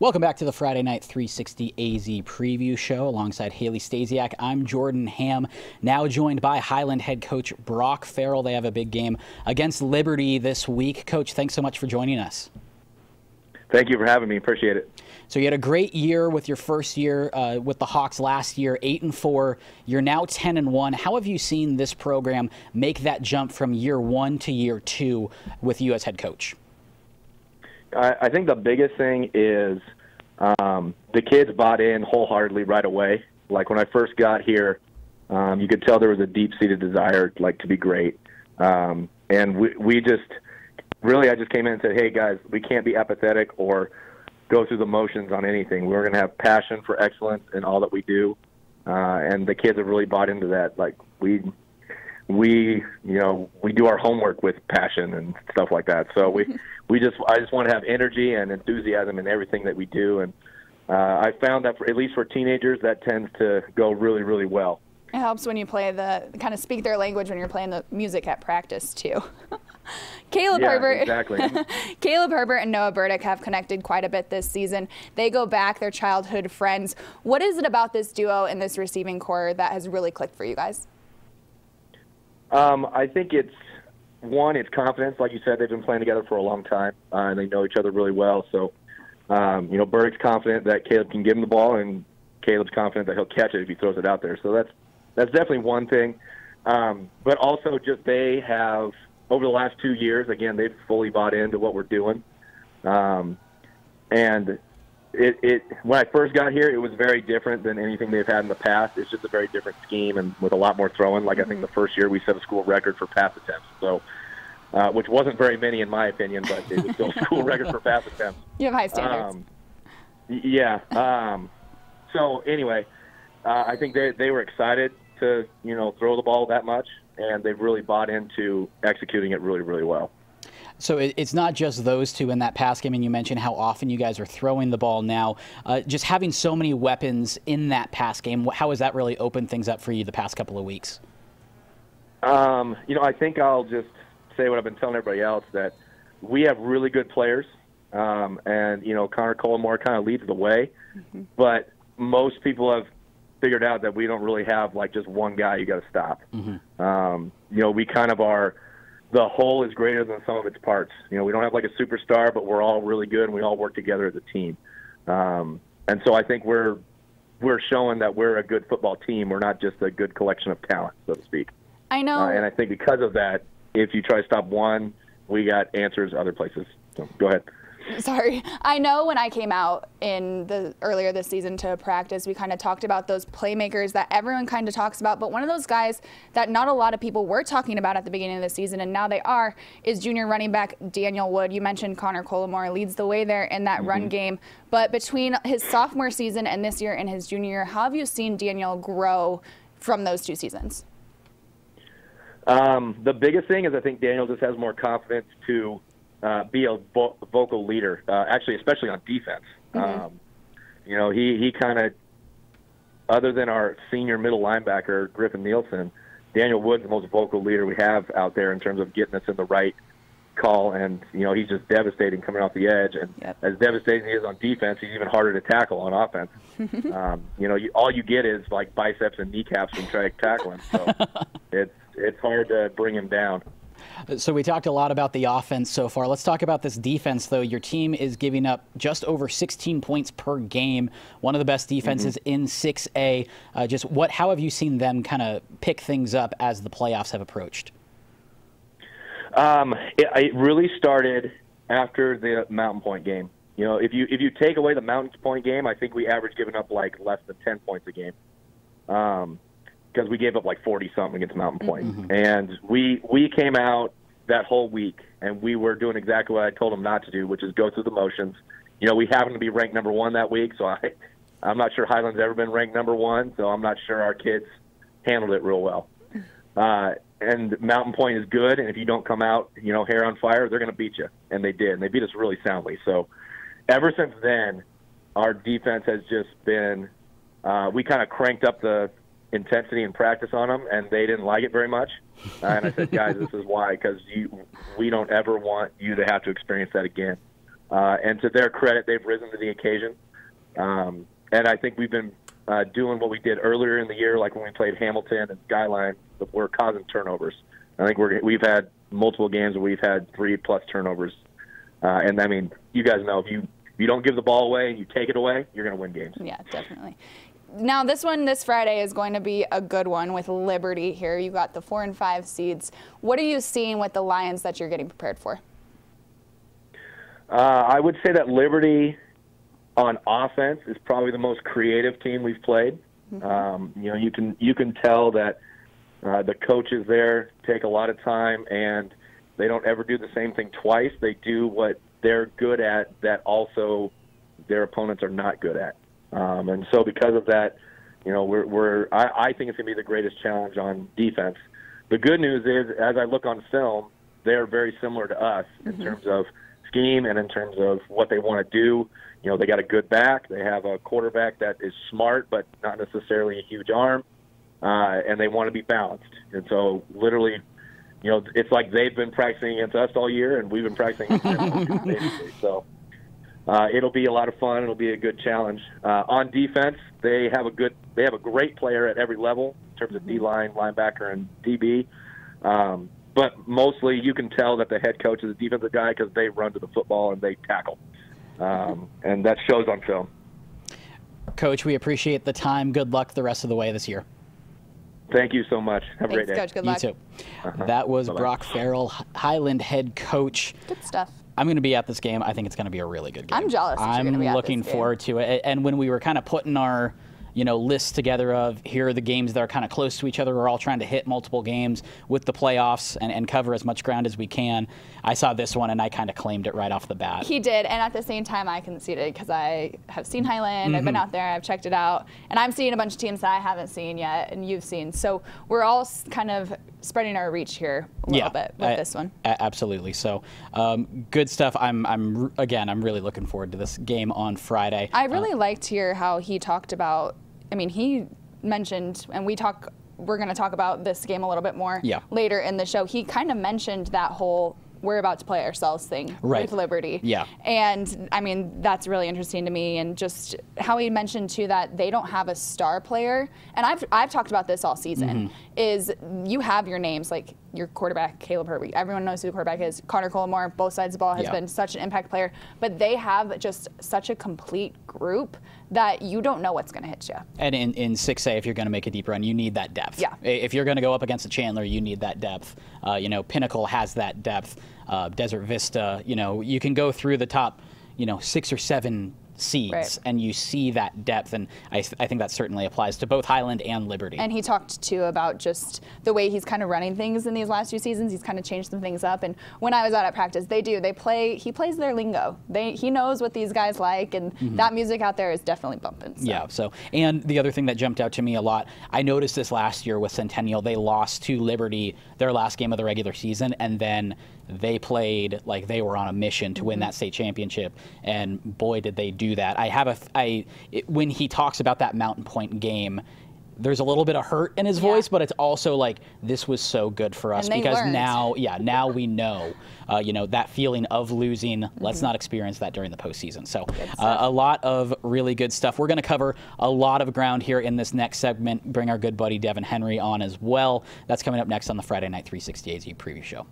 Welcome back to the Friday Night 360 AZ preview show alongside Haley Stasiak. I'm Jordan Ham, now joined by Highland head coach Brock Farrel. They have a big game against Liberty this week. Coach, thanks so much for joining us. Thank you for having me. Appreciate it. So you had a great year with your first year with the Hawks last year, 8-4. You're now 10-1. How have you seen this program make that jump from year one to year two with you as head coach? I think the biggest thing is the kids bought in wholeheartedly right away. Like when I first got here, you could tell there was a deep-seated desire to be great. And we just really, I just came in and said, hey, guys, we can't be apathetic or go through the motions on anything. We're going to have passion for excellence in all that we do. And the kids have really bought into that. Like we do our homework with passion and stuff like that. So I just want to have energy and enthusiasm in everything that we do. And I found that at least for teenagers, that tends to go really, really well. It helps when you play kind of speak their language when you're playing the music at practice too. Herbert, exactly. Caleb Herbert and Noah Burdick have connected quite a bit this season. They go back, they're childhood friends. What is it about this duo and this receiving core that has really clicked for you guys? I think it's confidence. Like you said, they've been playing together for a long time, and they know each other really well. So, Burdick's confident that Caleb can give him the ball, and Caleb's confident that he'll catch it if he throws it out there. So that's definitely one thing. But also just they have, over the last 2 years, again, they've fully bought into what we're doing. And when I first got here, it was very different than anything they've had in the past. It's just a very different scheme and with a lot more throwing. I think the first year we set a school record for pass attempts, so which wasn't very many in my opinion, but it was still a school record for pass attempts. You have high standards. So anyway, I think they were excited to throw the ball that much, and they've really bought into executing it really, really well. So it's not just those two in that pass game, and you mentioned how often you guys are throwing the ball now. Just having so many weapons in that pass game, how has that really opened things up for you the past couple of weeks? I think I'll just say what I've been telling everybody else, that we have really good players, and Connor Colson kind of leads the way, but most people have figured out that we don't really have just one guy you got to stop. We kind of are. The whole is greater than the sum of its parts. We don't have a superstar, but we're all really good, and we all work together as a team. And so I think we're showing that we're a good football team. We're not just a good collection of talent, so to speak. I know. And I think because of that, if you try to stop one, we got answers other places. So go ahead. Sorry. I know when I came out earlier this season to practice, we kind of talked about those playmakers that everyone kind of talks about, but one of those guys that not a lot of people were talking about at the beginning of the season, and now they are, is junior running back Daniel Wood. You mentioned Connor Colson leads the way there in that run game, but between his sophomore season and this year and his junior year, how have you seen Daniel grow from those 2 seasons? The biggest thing is I think Daniel just has more confidence to be a vocal leader, actually, especially on defense. He kind of, other than our senior middle linebacker, Griffin Nielsen, Daniel Wood's the most vocal leader we have out there in terms of getting us in the right call. And, he's just devastating coming off the edge. And as devastating he is on defense, he's even harder to tackle on offense. All you get is biceps and kneecaps when you try to tackle him. So it's hard to bring him down. So we talked a lot about the offense so far. Let's talk about this defense, though. Your team is giving up just over 16 points per game, one of the best defenses in 6A. How have you seen them kind of pick things up as the playoffs have approached? It really started after the Mountain Point game. If you take away the Mountain Point game, I think we averaged giving up less than 10 points a game. Because we gave up 40-something against Mountain Point. And we came out that whole week, and we were doing exactly what I told them not to do, which is go through the motions. We happened to be ranked number 1 that week, so I'm not sure Highland's ever been ranked number 1, so I'm not sure our kids handled it real well. And Mountain Point is good, and if you don't come out, hair on fire, they're going to beat you. And they did, and they beat us really soundly. So ever since then, our defense has just been we kind of cranked up the intensity in practice on them, and they didn't like it very much. And I said, guys, this is why, because we don't ever want you to have to experience that again. And to their credit, they've risen to the occasion. And I think we've been doing what we did earlier in the year, like when we played Hamilton and Skyline, we're causing turnovers. I think we've had multiple games where we've had 3+ turnovers. And I mean, you guys know, if you don't give the ball away and you take it away, you're going to win games. Yeah, definitely. Now, this Friday is going to be a good one with Liberty here. You got the 4 and 5 seeds. What are you seeing with the Lions that you're getting prepared for? I would say that Liberty on offense is probably the most creative team we've played. Mm-hmm. You can tell that the coaches there take a lot of time, and they don't ever do the same thing twice. They do what they're good at that also their opponents are not good at. And so because of that, I think it's going to be the greatest challenge on defense. The good news is, as I look on film, they're very similar to us in terms of scheme and in terms of what they want to do. They got a good back. They have a quarterback that is smart but not necessarily a huge arm, and they want to be balanced. And so literally, it's like they've been practicing against us all year, and we've been practicing against them all year, basically. So it'll be a lot of fun. It'll be a good challenge. On defense, they have a great player at every level in terms of D-line, linebacker, and DB. But mostly you can tell that the head coach is a defensive guy because they run to the football and they tackle. And that shows on film. Coach, we appreciate the time. Good luck the rest of the way this year. Thank you so much. Have a great day. Coach. Good luck. You too. That was Bye-bye. Brock Farrell, Highland head coach. Good stuff. I'm going to be at this game. I think it's going to be a really good game. I'm jealous that you're going to be at this looking game. forward to it. And when we were kind of putting our lists together of here are the games that are kind of close to each other, we're all trying to hit multiple games with the playoffs and cover as much ground as we can. I saw this one and I kind of claimed it right off the bat. He did, and at the same time I conceded because I have seen Highland, I've been out there, I've checked it out, and I'm seeing a bunch of teams that I haven't seen yet and you've seen. So we're all kind of spreading our reach here a little bit with this one. Absolutely. So good stuff. I'm really looking forward to this game on Friday. I really liked how he talked about, he mentioned, and we're going to talk about this game a little bit more later in the show. He kind of mentioned that whole we're about to play ourselves thing with Liberty. Yeah. And that's really interesting to me, and just how he mentioned too that they don't have a star player. And I've talked about this all season, is you have your names, like your quarterback, Caleb Herbert. Everyone knows who the quarterback is. Connor Colmore, both sides of the ball, has been such an impact player. But they have just such a complete group that you don't know what's going to hit you. And in 6A, if you're going to make a deep run, you need that depth. Yeah. If you're going to go up against a Chandler, you need that depth. Pinnacle has that depth. Desert Vista, you can go through the top, 6 or 7 seeds, and you see that depth, and I think that certainly applies to both Highland and Liberty. And he talked too about just the way he's kind of running things in these last 2 seasons. He's kind of changed some things up, and when I was out at practice, he plays their lingo. He knows what these guys like, and that music out there is definitely bumping. So. Yeah. So, and the other thing that jumped out to me a lot, I noticed this last year with Centennial. They lost to Liberty their last game of the regular season, and then they played like they were on a mission to win that state championship, and boy, did they do that. When he talks about that Mountain Point game, there's a little bit of hurt in his voice, but it's also like, this was so good for us because now we know, that feeling of losing. Let's not experience that during the postseason. So a lot of really good stuff. We're going to cover a lot of ground here in this next segment. Bring our good buddy Devin Henry on as well. That's coming up next on the Friday Night 360AZ preview show.